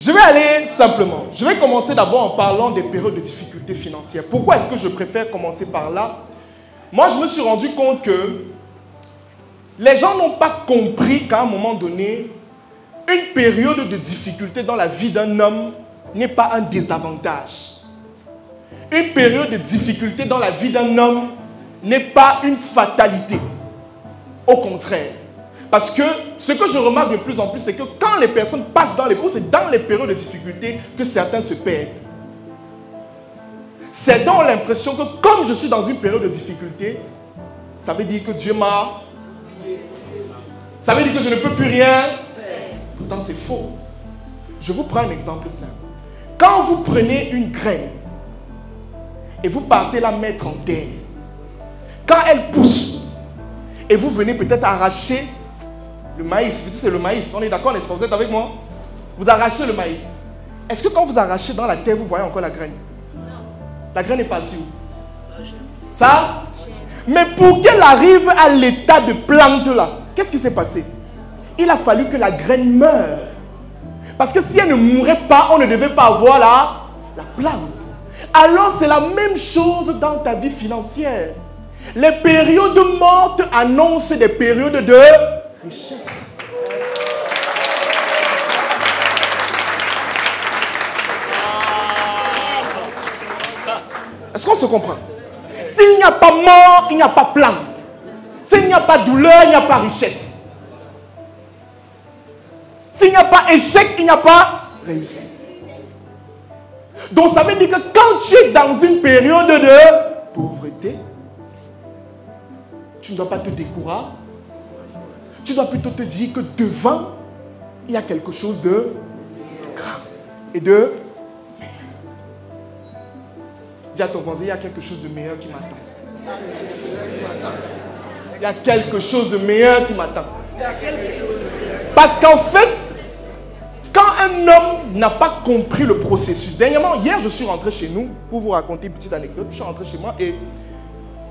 Je vais aller simplement. Je vais commencer d'abord en parlant des périodes de difficultés financières. Pourquoi est-ce que je préfère commencer par là? Moi, je me suis rendu compte que les gens n'ont pas compris qu'à un moment donné, une période de difficulté dans la vie d'un homme n'est pas un désavantage. Une période de difficulté dans la vie d'un homme n'est pas une fatalité. Au contraire. Parce que ce que je remarque de plus en plus, c'est que quand les personnes passent dans les... c'est dans les périodes de difficulté que certains se perdent. C'est dans l'impression que comme je suis dans une période de difficulté, ça veut dire que Dieu m'a... Ça veut dire que je ne peux plus rien. Pourtant, c'est faux. Je vous prends un exemple simple. Quand vous prenez une graine et vous partez la mettre en terre, quand elle pousse et vous venez peut-être arracher le maïs, c'est le maïs, on est d'accord, n'est-ce pas? Vous êtes avec moi? Vous arrachez le maïs. Est-ce que quand vous arrachez dans la terre, vous voyez encore la graine? Non. La graine est partie où? Ça? Mais pour qu'elle arrive à l'état de plante là, qu'est-ce qui s'est passé? Il a fallu que la graine meure. Parce que si elle ne mourait pas, on ne devait pas avoir la plante. Alors c'est la même chose dans ta vie financière. Les périodes mortes annoncent des périodes de richesse. Est-ce qu'on se comprend? S'il n'y a pas mort, il n'y a pas plante. S'il n'y a pas douleur, il n'y a pas richesse. S'il n'y a pas échec, il n'y a pas réussite. Donc ça veut dire que quand tu es dans une période de pauvreté, tu ne dois pas te décourager. Tu dois plutôt te dire que devant, il y a quelque chose de grand et de... Dis à ton voisin, il y a quelque chose de meilleur qui m'attend. Il y a quelque chose de meilleur qui m'attend. Parce qu'en fait, quand un homme n'a pas compris le processus... Dernièrement, hier, je suis rentré chez nous, pour vous raconter une petite anecdote. Je suis rentré chez moi et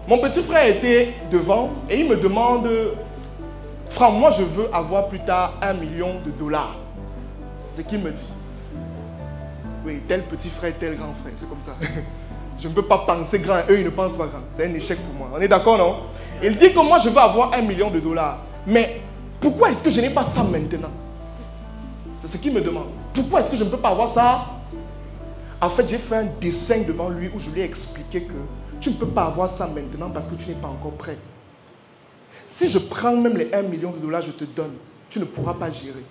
mon petit frère était devant et il me demande... Franck, moi je veux avoir plus tard $1 million. C'est ce qu'il me dit. Oui, tel petit frère, tel grand frère, c'est comme ça. Je ne peux pas penser grand, eux ils ne pensent pas grand. C'est un échec pour moi. On est d'accord, non? Il dit que moi je veux avoir $1 million. Mais pourquoi est-ce que je n'ai pas ça maintenant? C'est ce qu'il me demande. Pourquoi est-ce que je ne peux pas avoir ça? En fait, j'ai fait un dessin devant lui où je lui ai expliqué que tu ne peux pas avoir ça maintenant parce que tu n'es pas encore prêt. Si je prends même les $1 million, je te donne, tu ne pourras pas gérer.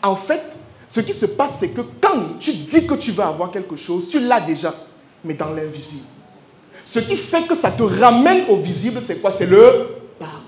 En fait, ce qui se passe, c'est que quand tu dis que tu veux avoir quelque chose, tu l'as déjà, mais dans l'invisible. Ce qui fait que ça te ramène au visible, c'est quoi? C'est le parcours.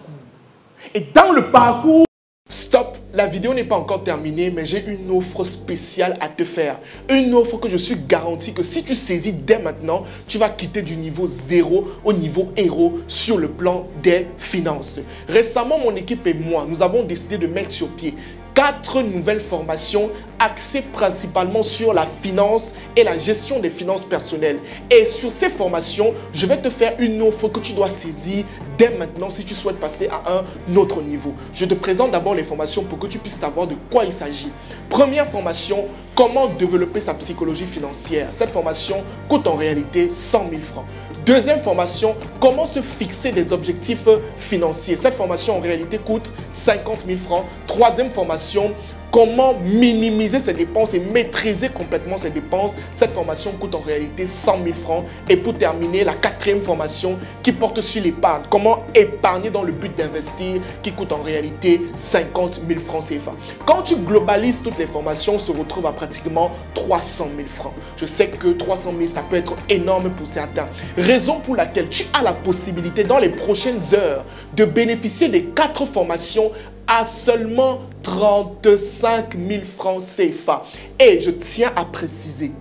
Et dans le parcours... Stop, la vidéo n'est pas encore terminée, mais j'ai une offre spéciale à te faire. Une offre que je suis garanti que si tu saisis dès maintenant, tu vas quitter du niveau 0 au niveau héros sur le plan des finances. Récemment, mon équipe et moi, nous avons décidé de mettre sur pied 4 nouvelles formations axées principalement sur la finance et la gestion des finances personnelles. Et sur ces formations, je vais te faire une offre que tu dois saisir dès maintenant si tu souhaites passer à un autre niveau. Je te présente d'abord les formations pour que tu puisses savoir de quoi il s'agit. Première formation, comment développer sa psychologie financière. Cette formation coûte en réalité 100 000 francs. Deuxième formation, comment se fixer des objectifs financiers. Cette formation en réalité coûte 50 000 francs. Troisième formation, comment minimiser ses dépenses et maîtriser complètement ses dépenses. Cette formation coûte en réalité 100 000 francs. Et pour terminer, la quatrième formation qui porte sur l'épargne. Comment épargner dans le but d'investir, qui coûte en réalité 50 000 francs CFA. Quand tu globalises toutes les formations, on se retrouve à pratiquement 300 000 francs. Je sais que 300 000, ça peut être énorme pour certains. Raison pour laquelle tu as la possibilité dans les prochaines heures de bénéficier des 4 formations à seulement 35 000 francs CFA. Et je tiens à préciser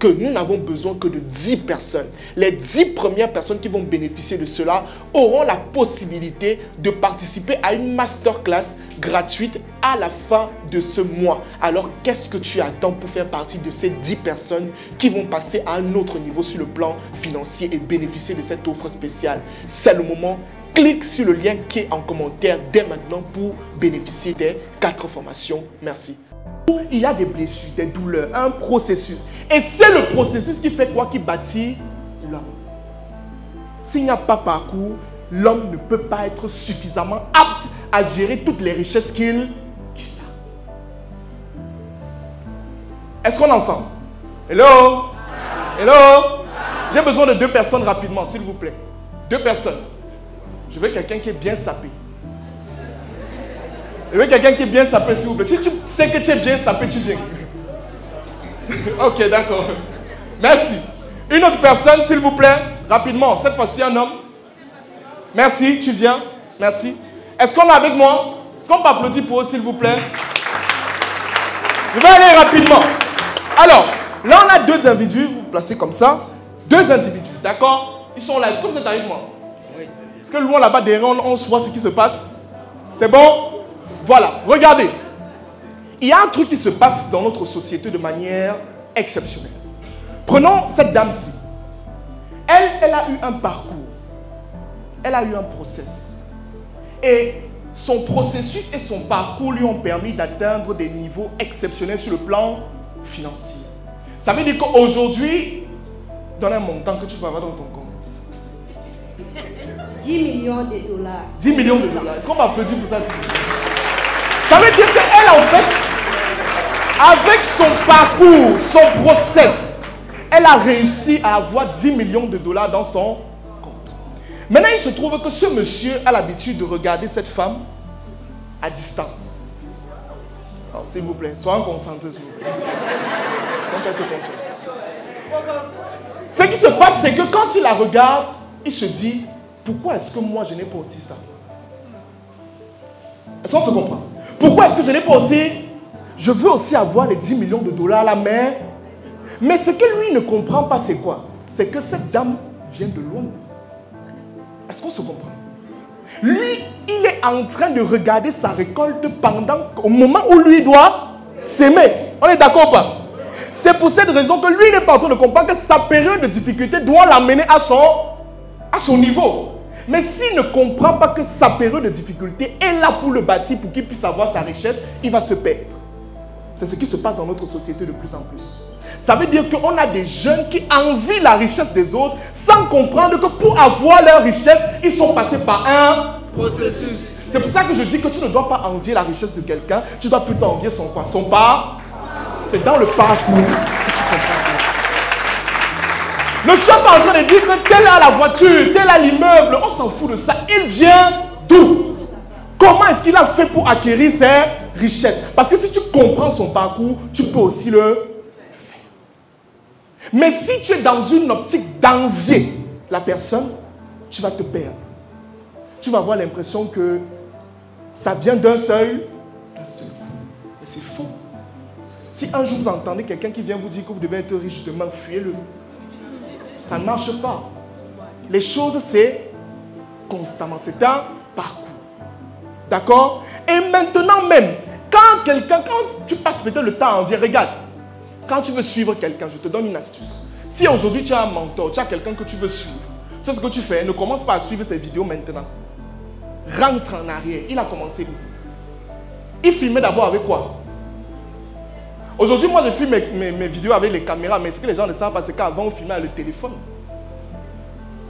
que nous n'avons besoin que de 10 personnes. Les 10 premières personnes qui vont bénéficier de cela auront la possibilité de participer à une masterclass gratuite à la fin de ce mois. Alors, qu'est-ce que tu attends pour faire partie de ces 10 personnes qui vont passer à un autre niveau sur le plan financier et bénéficier de cette offre spéciale? C'est le moment. Clique sur le lien qui est en commentaire dès maintenant pour bénéficier des 4 formations. Merci. Il y a des blessures, des douleurs, un processus. Et c'est le processus qui fait quoi? Qui bâtit l'homme. S'il n'y a pas parcours, l'homme ne peut pas être suffisamment apte à gérer toutes les richesses qu'il a. Est-ce qu'on est ensemble? Hello? Hello? J'ai besoin de 2 personnes rapidement, s'il vous plaît. 2 personnes. Je veux quelqu'un qui est bien sapé. Je veux quelqu'un qui est bien sapé, s'il vous plaît. Si tu sais que tu es bien sapé, tu viens. Ok, d'accord. Merci. Une autre personne, s'il vous plaît, rapidement. Cette fois-ci, un homme. Merci, tu viens. Merci. Est-ce qu'on est avec moi? Est-ce qu'on peut applaudir pour eux, s'il vous plaît? Je vais aller rapidement. Alors, là, on a 2 individus. Vous vous placez comme ça. 2 individus, d'accord? Ils sont là. Est-ce que vous êtes avec moi? Est-ce que loin là-bas, derrière, on voit ce qui se passe? C'est bon? Voilà, regardez. Il y a un truc qui se passe dans notre société de manière exceptionnelle. Prenons cette dame-ci. Elle a eu un parcours. Elle a eu un process. Et son processus et son parcours lui ont permis d'atteindre des niveaux exceptionnels sur le plan financier. Ça veut dire qu'aujourd'hui, donne un montant que tu vas avoir dans ton compte. 10 millions de dollars. 10 millions de dollars. Est-ce qu'on va applaudir pour ça? Ça veut dire qu'elle, en fait, avec son parcours, son process, elle a réussi à avoir 10 millions de dollars dans son compte. Maintenant, il se trouve que ce monsieur a l'habitude de regarder cette femme à distance. Alors, s'il vous plaît, soyez concentrés, s'il vous plaît. Soyez concentrés. Ce qui se passe, c'est que quand il la regarde, il se dit, pourquoi est-ce que moi, je n'ai pas aussi ça? Est-ce qu'on se comprend? Pourquoi est-ce que je n'ai pas aussi? Je veux aussi avoir les 10 millions de dollars à la main. Mais ce que lui ne comprend pas, c'est quoi? C'est que cette dame vient de loin. Est-ce qu'on se comprend? Lui, il est en train de regarder sa récolte au moment où lui doit s'aimer. On est d'accord ou pas? C'est pour cette raison que lui n'est pas en train de comprendre que sa période de difficulté doit l'amener à son niveau. Mais s'il ne comprend pas que sa période de difficulté est là pour le bâtir, pour qu'il puisse avoir sa richesse, il va se perdre. C'est ce qui se passe dans notre société de plus en plus. Ça veut dire qu'on a des jeunes qui envient la richesse des autres sans comprendre que pour avoir leur richesse, ils sont passés par un processus. C'est pour ça que je dis que tu ne dois pas envier la richesse de quelqu'un, tu dois plutôt envier son quoi? Son pas. C'est dans le parcours que tu comprends ça. Ne sois pas en train de dire que tel a la voiture, tel a l'immeuble, on s'en fout de ça. Il vient d'où? Comment est-ce qu'il a fait pour acquérir ses richesses? Parce que si tu comprends son parcours, tu peux aussi le faire. Mais si tu es dans une optique d'envier la personne, tu vas te perdre. Tu vas avoir l'impression que ça vient d'un seul. Mais c'est faux. Si un jour vous entendez quelqu'un qui vient vous dire que vous devez être riche demain, fuyez-le. Ça ne marche pas. Les choses, c'est constamment. C'est un parcours. D'accord? Et maintenant même, quand tu passes peut-être le temps à en dire, regarde, quand tu veux suivre quelqu'un, je te donne une astuce. Si aujourd'hui tu as un mentor, tu as quelqu'un que tu veux suivre, tu sais ce que tu fais? Ne commence pas à suivre ses vidéos maintenant. Rentre en arrière. Il a commencé où? Il filmait d'abord avec quoi? Aujourd'hui, moi, je filme mes vidéos avec les caméras, mais ce que les gens ne savent pas, c'est qu'avant, on filmait avec le téléphone.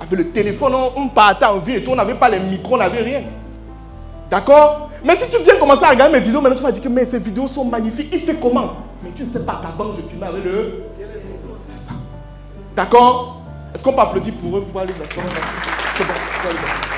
Avec le téléphone, on partait en vie et tout, on n'avait pas les micros, on n'avait rien. D'accord? Mais si tu viens commencer à regarder mes vidéos, maintenant tu vas dire que mais ces vidéos sont magnifiques. Il fait comment? Mais tu ne sais pas qu'avant, je filmais avec le téléphone. C'est ça. D'accord? Est-ce qu'on peut applaudir pour eux pour aller dans le salon? C'est bon, pour aller dans le salon.